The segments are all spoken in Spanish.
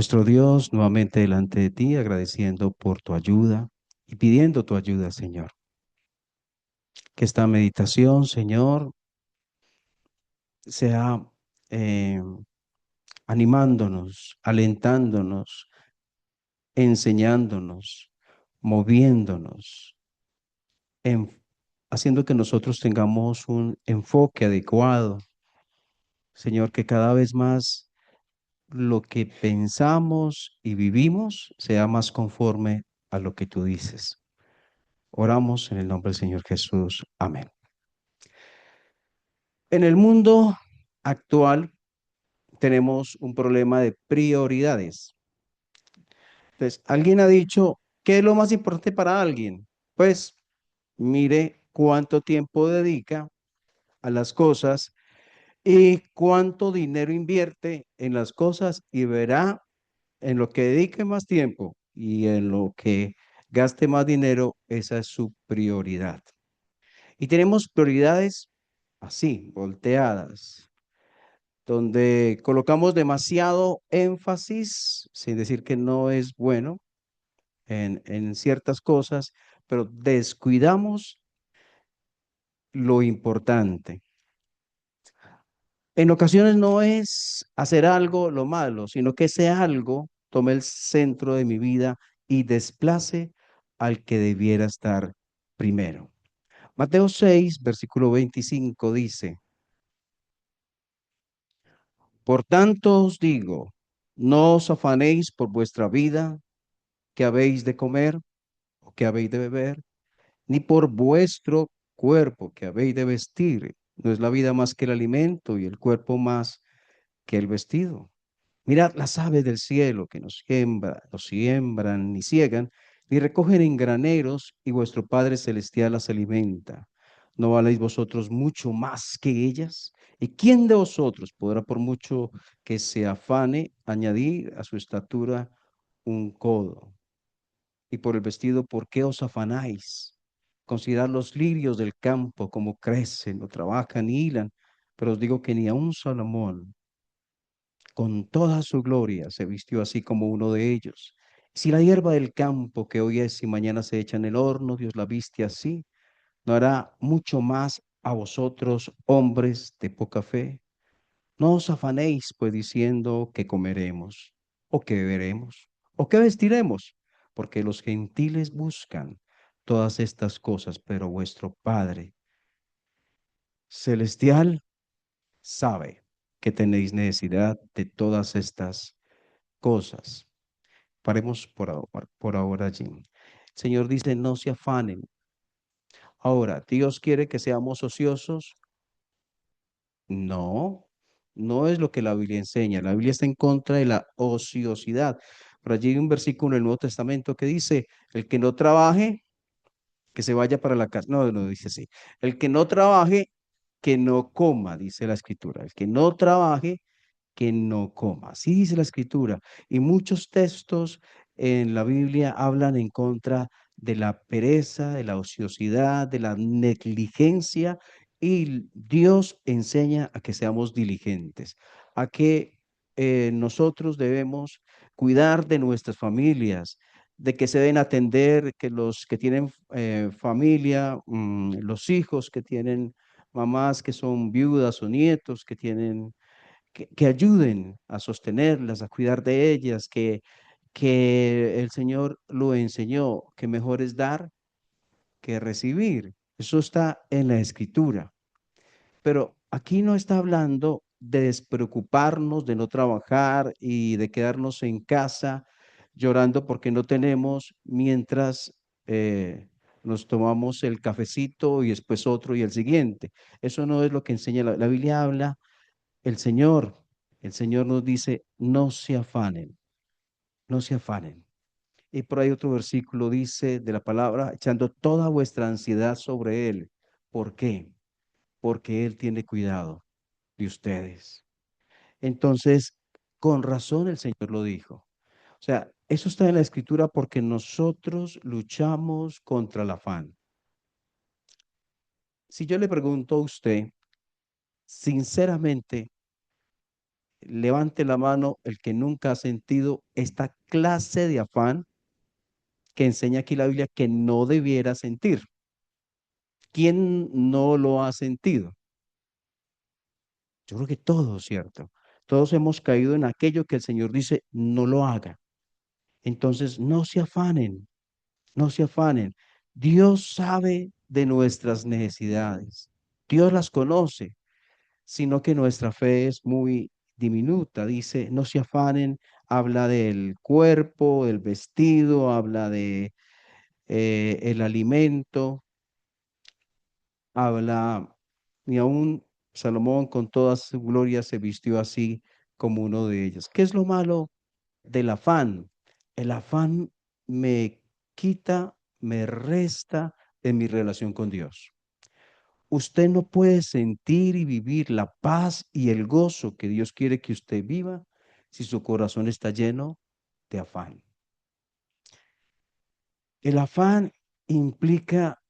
Nuestro Dios, nuevamente delante de ti, agradeciendo por tu ayuda y pidiendo tu ayuda, Señor. Que esta meditación, Señor, sea eh, animándonos, alentándonos, enseñándonos, moviéndonos, en- haciendo que nosotros tengamos un enfoque adecuado, Señor, que cada vez más lo que pensamos y vivimos sea más conforme a lo que tú dices. Oramos en el nombre del Señor Jesús. Amén. En el mundo actual tenemos un problema de prioridades. Entonces, alguien ha dicho, ¿qué es lo más importante para alguien? Pues mire cuánto tiempo dedica a las cosas y cuánto dinero invierte en las cosas y verá en lo que dedique más tiempo y en lo que gaste más dinero, esa es su prioridad. Y tenemos prioridades así, volteadas, donde colocamos demasiado énfasis, sin decir que no es bueno, en ciertas cosas, pero descuidamos lo importante. En ocasiones no es hacer algo lo malo, sino que ese algo tome el centro de mi vida y desplace al que debiera estar primero. Mateo 6, versículo 25 dice, por tanto os digo, no os afanéis por vuestra vida, que habéis de comer o que habéis de beber, ni por vuestro cuerpo, que habéis de vestir. No es la vida más que el alimento y el cuerpo más que el vestido. Mirad las aves del cielo que no siembran ni ciegan, ni recogen en graneros, y vuestro Padre Celestial las alimenta. ¿No valéis vosotros mucho más que ellas? ¿Y quién de vosotros podrá, por mucho que se afane, añadir a su estatura un codo? Y por el vestido, ¿por qué os afanáis? Considerad los lirios del campo, como crecen, no trabajan ni hilan, pero os digo que ni aun Salomón, con toda su gloria, se vistió así como uno de ellos. Si la hierba del campo que hoy es y mañana se echa en el horno, Dios la viste así, ¿no hará mucho más a vosotros, hombres de poca fe? No os afanéis, pues, diciendo que comeremos, o que beberemos, o que vestiremos, porque los gentiles buscan todas estas cosas, pero vuestro Padre celestial sabe que tenéis necesidad de todas estas cosas. Paremos por ahora allí. El Señor dice, no se afanen. Ahora, ¿Dios quiere que seamos ociosos? No, no es lo que la Biblia enseña. La Biblia está en contra de la ociosidad. Por allí hay un versículo en el Nuevo Testamento que dice, el que no trabaje, que se vaya para la casa. No, no dice así. El que no trabaje, que no coma, dice la Escritura. El que no trabaje, que no coma. Así dice la Escritura. Y muchos textos en la Biblia hablan en contra de la pereza, de la ociosidad, de la negligencia. Y Dios enseña a que seamos diligentes, a que nosotros debemos cuidar de nuestras familias, de que se deben atender, que los que tienen familia, los hijos que tienen mamás que son viudas o nietos que tienen que ayuden a sostenerlas, a cuidar de ellas, que el Señor lo enseñó, que mejor es dar que recibir. Eso está en la Escritura. Pero aquí no está hablando de despreocuparnos, de no trabajar y de quedarnos en casa llorando porque no tenemos mientras nos tomamos el cafecito y después otro y el siguiente. Eso no es lo que enseña la Biblia. Habla el Señor, el Señor nos dice, no se afanen, no se afanen. Y por ahí otro versículo dice de la palabra, echando toda vuestra ansiedad sobre Él. ¿Por qué? Porque Él tiene cuidado de ustedes. Entonces, con razón el Señor lo dijo. O sea, eso está en la Escritura porque nosotros luchamos contra el afán. Si yo le pregunto a usted, sinceramente, levante la mano el que nunca ha sentido esta clase de afán que enseña aquí la Biblia que no debiera sentir. ¿Quién no lo ha sentido? Yo creo que todos, ¿cierto? Todos hemos caído en aquello que el Señor dice, no lo haga. Entonces, no se afanen, no se afanen. Dios sabe de nuestras necesidades. Dios las conoce, sino que nuestra fe es muy diminuta. Dice, no se afanen, habla del cuerpo, del vestido, habla de el alimento, habla, y aún Salomón con toda su gloria se vistió así como uno de ellos. ¿Qué es lo malo del afán? El afán me quita, me resta en mi relación con Dios. Usted no puede sentir y vivir la paz y el gozo que Dios quiere que usted viva si su corazón está lleno de afán. El afán implica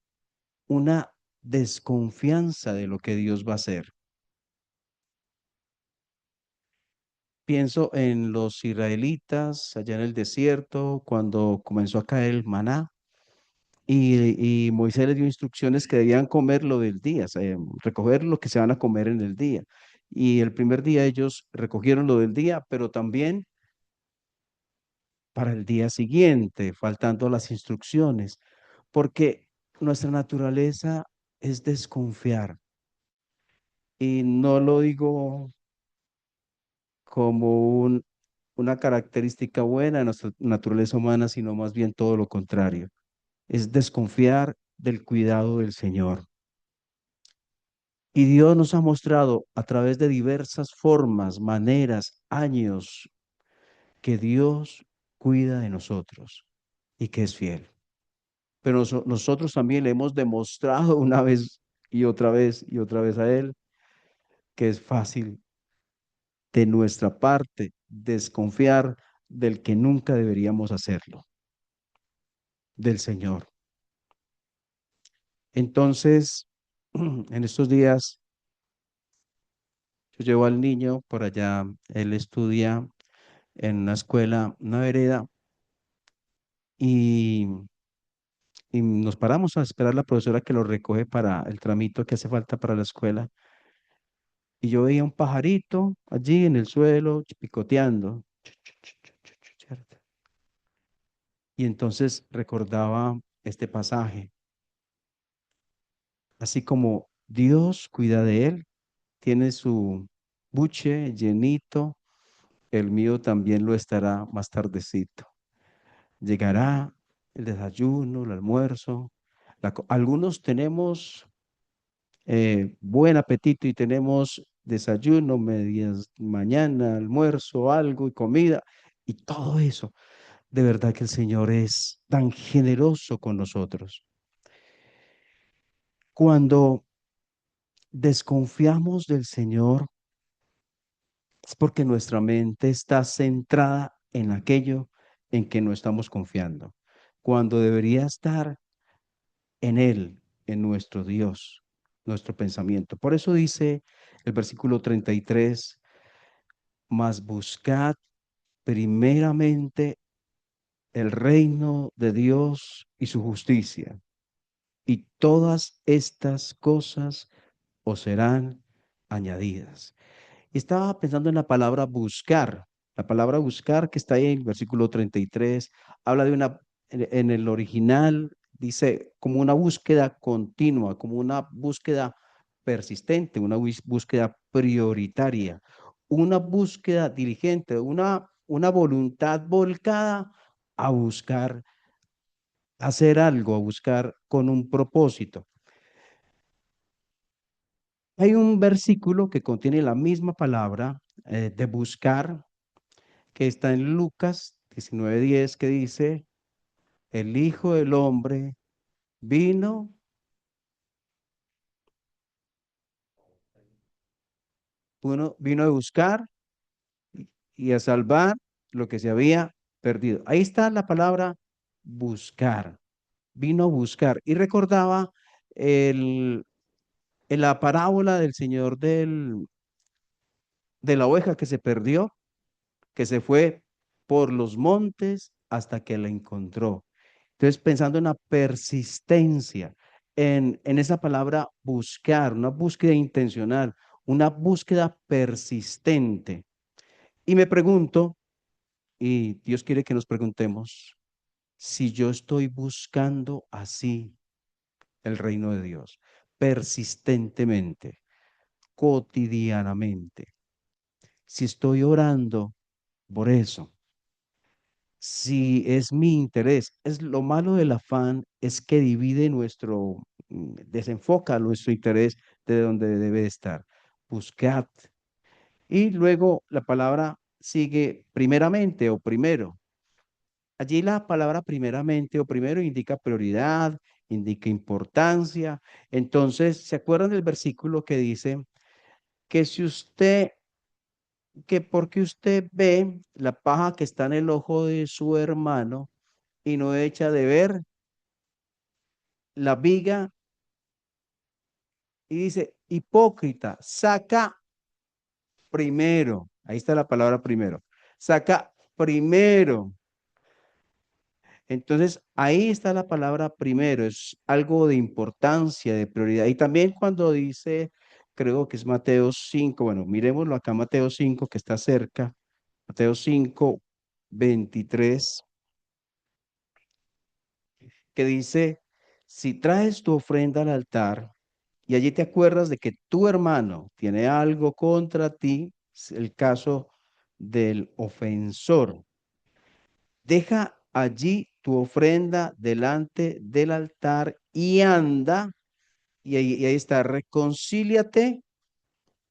una desconfianza de lo que Dios va a hacer. Pienso en los israelitas allá en el desierto cuando comenzó a caer el maná y Moisés les dio instrucciones que debían comer lo del día, o sea, recoger lo que se van a comer en el día. Y el primer día ellos recogieron lo del día, pero también para el día siguiente, faltando las instrucciones, porque nuestra naturaleza es desconfiar. Y no lo digo como una característica buena de nuestra naturaleza humana, sino más bien todo lo contrario. Es desconfiar del cuidado del Señor. Y Dios nos ha mostrado a través de diversas formas, maneras, años, que Dios cuida de nosotros y que es fiel. Pero nosotros también le hemos demostrado una vez y otra vez y otra vez a Él que es fácil de nuestra parte desconfiar del que nunca deberíamos hacerlo, del Señor. Entonces, en estos días, yo llevo al niño por allá, él estudia en una escuela, una vereda, y, y nos paramos a esperar a la profesora que lo recoge para el tramito que hace falta para la escuela. Y yo veía un pajarito allí en el suelo, picoteando. ¿Cierto? Y entonces recordaba este pasaje, así como Dios cuida de él, tiene su buche llenito, el mío también lo estará más tardecito. Llegará el desayuno, el almuerzo. Algunos tenemos buen apetito y tenemos desayuno, medias, mañana, almuerzo, algo y comida y todo eso. De verdad que el Señor es tan generoso con nosotros. Cuando desconfiamos del Señor, es porque nuestra mente está centrada en aquello en que no estamos confiando, cuando debería estar en Él, en nuestro Dios, nuestro pensamiento. Por eso dice el versículo 33, mas buscad primeramente el reino de Dios y su justicia, y todas estas cosas os serán añadidas. Estaba pensando en la palabra buscar. La palabra buscar que está ahí en el versículo 33 habla de una, en el original dice como una búsqueda continua, como una búsqueda persistente, una búsqueda prioritaria, una búsqueda diligente, una voluntad volcada a buscar hacer algo, a buscar con un propósito. Hay un versículo que contiene la misma palabra de buscar, que está en Lucas 19:10, que dice, el Hijo del Hombre vino, vino a buscar y a salvar lo que se había perdido. Ahí está la palabra buscar, vino a buscar. Y recordaba el, en la parábola del Señor de la oveja que se perdió, que se fue por los montes hasta que la encontró. Entonces, pensando en la persistencia, en esa palabra buscar, una búsqueda intencional, una búsqueda persistente. Y me pregunto, y Dios quiere que nos preguntemos, si yo estoy buscando así el reino de Dios, persistentemente, cotidianamente, si estoy orando por eso, si es mi interés, es lo malo del afán es que divide nuestro, desenfoca nuestro interés de donde debe estar. Buscad. Y luego la palabra sigue primeramente o primero. Allí la palabra primeramente o primero indica prioridad, indica importancia. Entonces, ¿se acuerdan del versículo que dice que si usted, que porque usted ve la paja que está en el ojo de su hermano y no echa de ver la viga y dice, hipócrita, saca primero, ahí está la palabra primero, saca primero. Entonces, ahí está la palabra primero, es algo de importancia, de prioridad. Y también cuando dice, creo que es Mateo 5, bueno, miremoslo acá, Mateo 5, que está cerca, Mateo 5, 23, que dice, si traes tu ofrenda al altar y allí te acuerdas de que tu hermano tiene algo contra ti, es el caso del ofensor, deja allí tu ofrenda delante del altar y anda, y ahí está, reconcíliate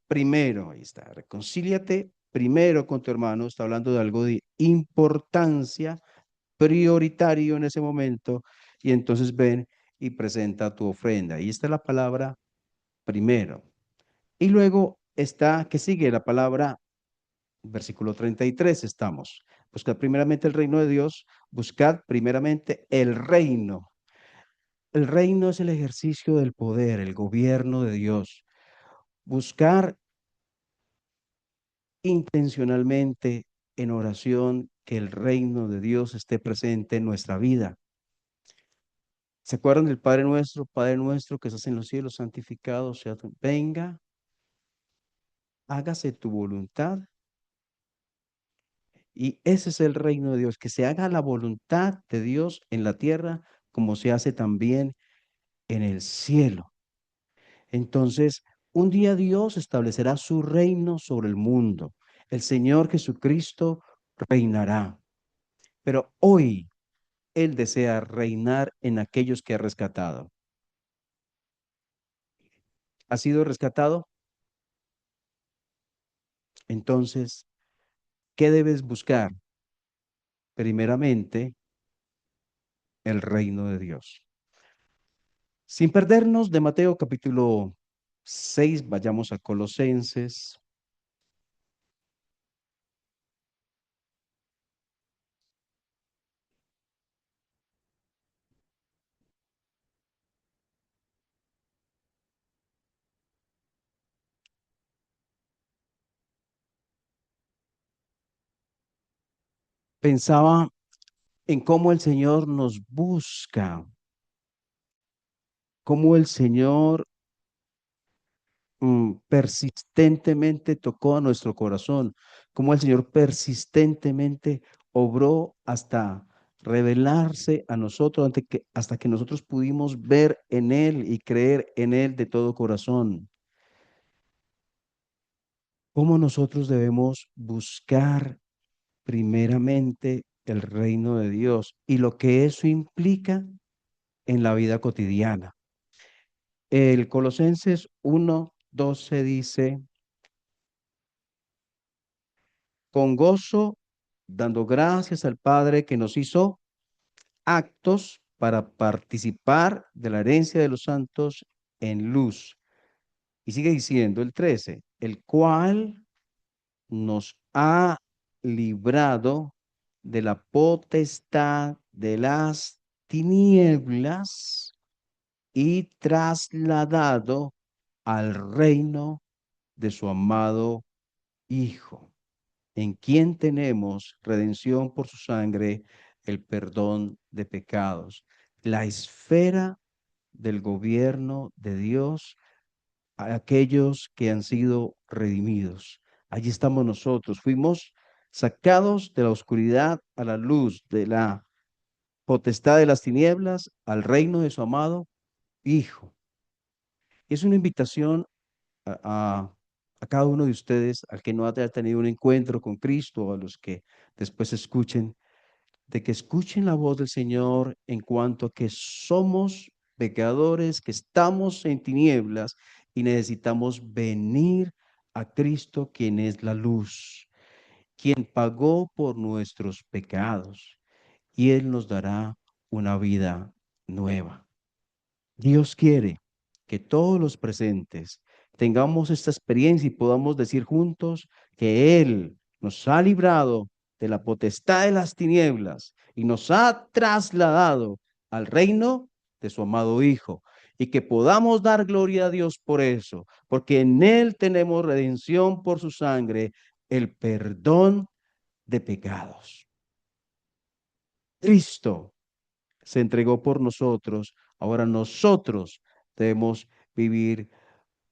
primero, ahí está, reconcíliate primero con tu hermano, está hablando de algo de importancia, prioritario en ese momento, y entonces ven y presenta tu ofrenda. Ahí está la palabra primero. Y luego está, que sigue la palabra, versículo 33 estamos. Buscad primeramente el reino de Dios, buscad primeramente el reino. El reino es el ejercicio del poder, el gobierno de Dios. Buscar intencionalmente en oración que el reino de Dios esté presente en nuestra vida. ¿Se acuerdan del Padre nuestro que estás en los cielos, santificado sea tu, venga, hágase tu voluntad? Y ese es el reino de Dios, que se haga la voluntad de Dios en la tierra como se hace también en el cielo. Entonces, un día Dios establecerá su reino sobre el mundo. El Señor Jesucristo reinará. Pero hoy Él desea reinar en aquellos que ha rescatado. ¿Ha sido rescatado? Entonces, ¿qué debes buscar? Primeramente, el reino de Dios. Sin perdernos de Mateo capítulo 6, vayamos a Colosenses. Pensaba en cómo el Señor nos busca, cómo el Señor persistentemente tocó a nuestro corazón, cómo el Señor persistentemente obró hasta revelarse a nosotros hasta que nosotros pudimos ver en Él y creer en Él de todo corazón. Cómo nosotros debemos buscar primeramente el reino de Dios y lo que eso implica en la vida cotidiana. El Colosenses 1:12 dice, con gozo, dando gracias al Padre que nos hizo actos para participar de la herencia de los santos en luz. Y sigue diciendo el 13, el cual nos ha librado de la potestad de las tinieblas y trasladado al reino de su amado Hijo, en quien tenemos redención por su sangre, el perdón de pecados. La esfera del gobierno de Dios a aquellos que han sido redimidos. Allí estamos nosotros. Fuimos sacados de la oscuridad a la luz, de la potestad de las tinieblas al reino de su amado Hijo. Es una invitación a, a- a cada uno de ustedes, al que no haya tenido un encuentro con Cristo, o a los que después escuchen, de que escuchen la voz del Señor en cuanto a que somos pecadores, que estamos en tinieblas y necesitamos venir a Cristo, quien es la luz, quien pagó por nuestros pecados, y Él nos dará una vida nueva. Dios quiere que todos los presentes tengamos esta experiencia y podamos decir juntos que Él nos ha librado de la potestad de las tinieblas y nos ha trasladado al reino de su amado Hijo. Y que podamos dar gloria a Dios por eso, porque en Él tenemos redención por su sangre, el perdón de pecados. Cristo se entregó por nosotros, ahora nosotros debemos vivir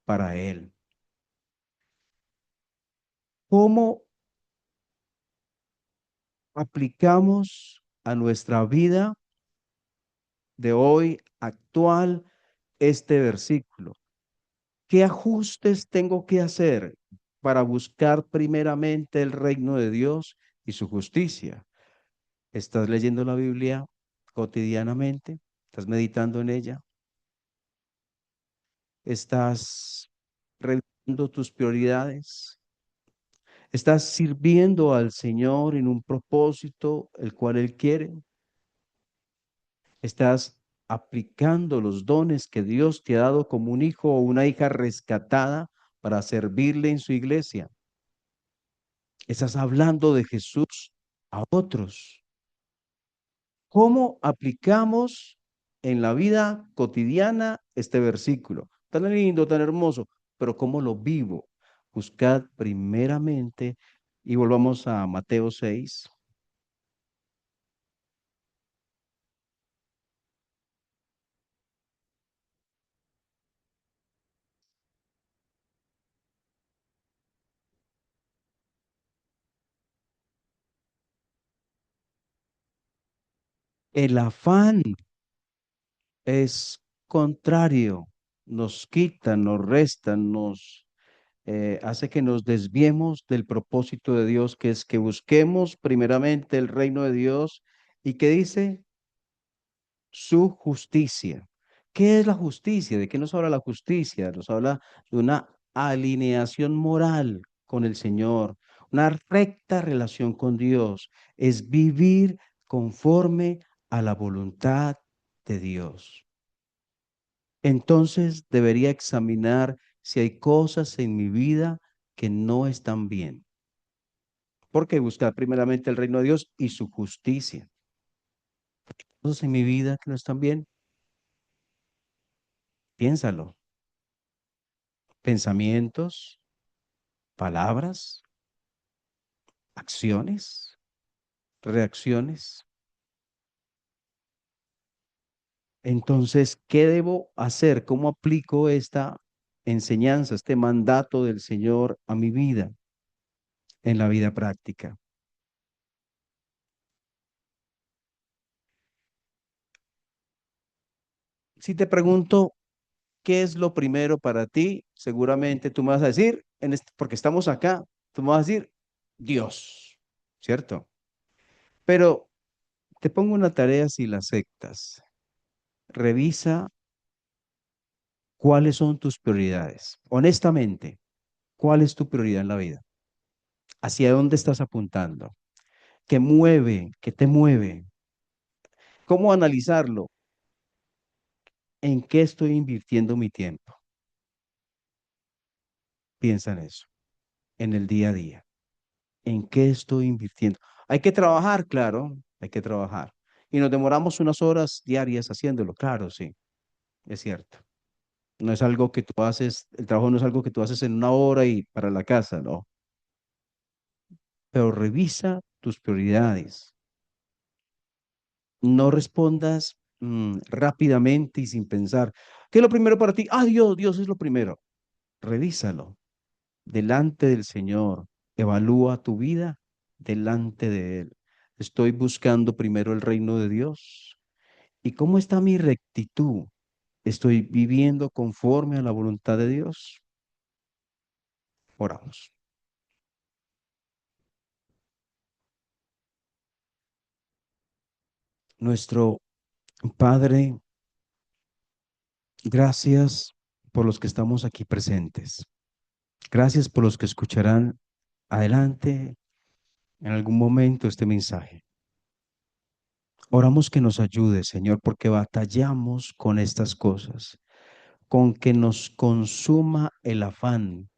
para Él. ¿Cómo aplicamos a nuestra vida de hoy actual este versículo? ¿Qué ajustes tengo que hacer para buscar primeramente el reino de Dios y su justicia? ¿Estás leyendo la Biblia cotidianamente? ¿Estás meditando en ella? ¿Estás revisando tus prioridades? ¿Estás sirviendo al Señor en un propósito el cual Él quiere? ¿Estás aplicando los dones que Dios te ha dado como un hijo o una hija rescatada para servirle en su iglesia? ¿Estás hablando de Jesús a otros? ¿Cómo aplicamos en la vida cotidiana este versículo? Tan lindo, tan hermoso, pero ¿cómo lo vivo? Buscad primeramente, y volvamos a Mateo 6, el afán es contrario, nos quita, nos resta, nos hace que nos desviemos del propósito de Dios, que es que busquemos primeramente el reino de Dios y que dice su justicia. ¿Qué es la justicia? ¿De qué nos habla la justicia? Nos habla de una alineación moral con el Señor, una recta relación con Dios. Es vivir conforme a la voluntad de Dios. Entonces debería examinar si hay cosas en mi vida que no están bien. Porque buscar primeramente el reino de Dios y su justicia. Cosas en mi vida que no están bien, piénsalo. Pensamientos, palabras, acciones, reacciones. Entonces, ¿qué debo hacer? ¿Cómo aplico esta enseñanza, este mandato del Señor a mi vida en la vida práctica? Si te pregunto, ¿qué es lo primero para ti? Seguramente tú me vas a decir, porque estamos acá, tú me vas a decir, Dios, ¿cierto? Pero te pongo una tarea si la aceptas. Revisa cuáles son tus prioridades. Honestamente, ¿cuál es tu prioridad en la vida? ¿Hacia dónde estás apuntando? ¿Qué mueve? ¿Qué te mueve? ¿Cómo analizarlo? ¿En qué estoy invirtiendo mi tiempo? Piensa en eso, en el día a día. ¿En qué estoy invirtiendo? Hay que trabajar, claro, hay que trabajar. Y nos demoramos unas horas diarias haciéndolo, claro, sí, es cierto. No es algo que tú haces, el trabajo no es algo que tú haces en una hora y para la casa, no. pero revisa tus prioridades. No respondas rápidamente y sin pensar. ¿Qué es lo primero para ti? Ah, Dios, Dios es lo primero. Revísalo delante del Señor. Evalúa tu vida delante de Él. Estoy buscando primero el reino de Dios. ¿Y cómo está mi rectitud? ¿Estoy viviendo conforme a la voluntad de Dios? Oramos. Nuestro Padre, gracias por los que estamos aquí presentes. Gracias por los que escucharán adelante en algún momento este mensaje. Oramos que nos ayude, Señor, porque batallamos con estas cosas, con que nos consuma el afán,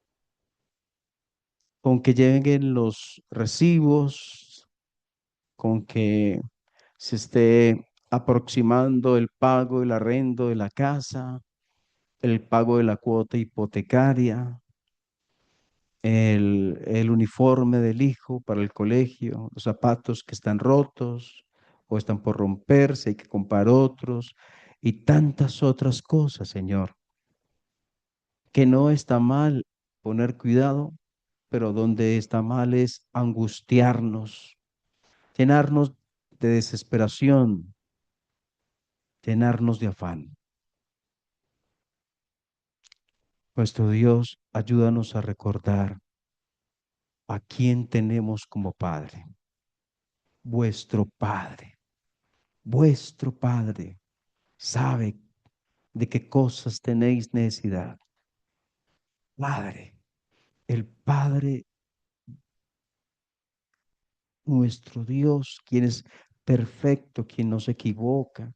con que lleguen los recibos, con que se esté aproximando el pago del arrendo de la casa, el pago de la cuota hipotecaria, el uniforme del hijo para el colegio, los zapatos que están rotos o están por romperse, hay que comprar otros y tantas otras cosas, Señor, que no está mal poner cuidado, pero donde está mal es angustiarnos, llenarnos de desesperación, llenarnos de afán. Nuestro Dios, ayúdanos a recordar a quién tenemos como Padre, vuestro Padre sabe de qué cosas tenéis necesidad. Padre, el Padre, nuestro Dios, quien es perfecto, quien no se equivoca,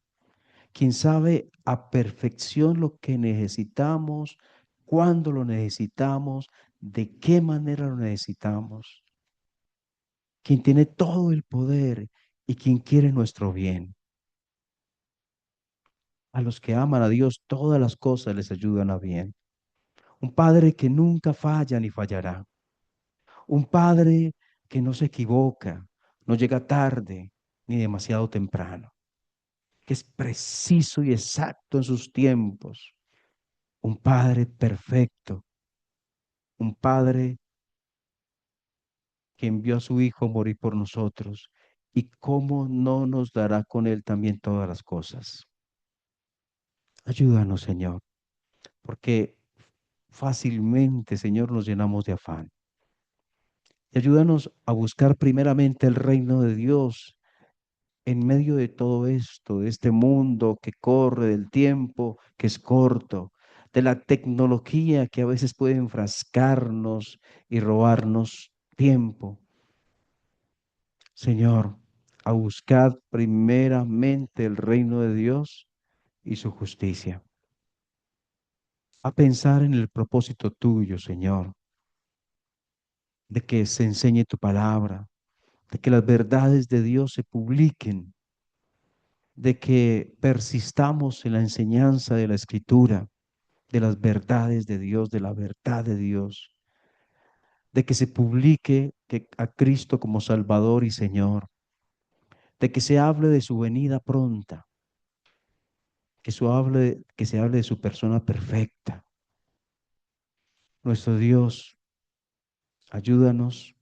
quien sabe a perfección lo que necesitamos, cuándo lo necesitamos, de qué manera lo necesitamos, quien tiene todo el poder y quien quiere nuestro bien. A los que aman a Dios, todas las cosas les ayudan a bien. Un Padre que nunca falla ni fallará. Un Padre que no se equivoca, no llega tarde ni demasiado temprano, que es preciso y exacto en sus tiempos. Un Padre perfecto, un Padre que envió a su Hijo a morir por nosotros. ¿Y cómo no nos dará con Él también todas las cosas? Ayúdanos, Señor, porque fácilmente, Señor, nos llenamos de afán. Y ayúdanos a buscar primeramente el reino de Dios en medio de todo esto, de este mundo que corre, del tiempo que es corto, de la tecnología que a veces puede enfrascarnos y robarnos tiempo. Señor, a buscar primeramente el reino de Dios y su justicia. A pensar en el propósito tuyo, Señor, de que se enseñe tu palabra, de que las verdades de Dios se publiquen, de que persistamos en la enseñanza de la Escritura, de las verdades de Dios, de la verdad de Dios, de que se publique a Cristo como Salvador y Señor, de que se hable de su venida pronta, que se hable de su persona perfecta. Nuestro Dios, ayúdanos,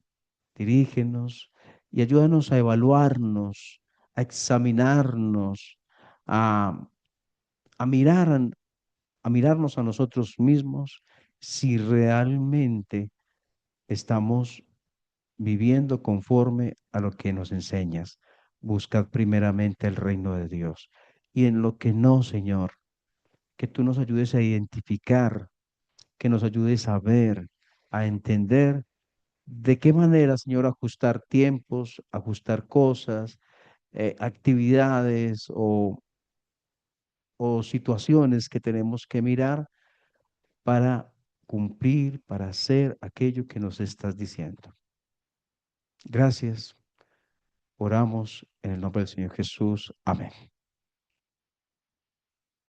dirígenos y ayúdanos a evaluarnos, a examinarnos, a, a mirar a mirarnos a nosotros mismos si realmente estamos viviendo conforme a lo que nos enseñas. Buscad primeramente el reino de Dios. Y en lo que no, Señor, que tú nos ayudes a identificar, que nos ayudes a ver, a entender de qué manera, Señor, ajustar tiempos, ajustar cosas, actividades o situaciones que tenemos que mirar para cumplir, para hacer aquello que nos estás diciendo. Gracias. Oramos en el nombre del Señor Jesús. Amén.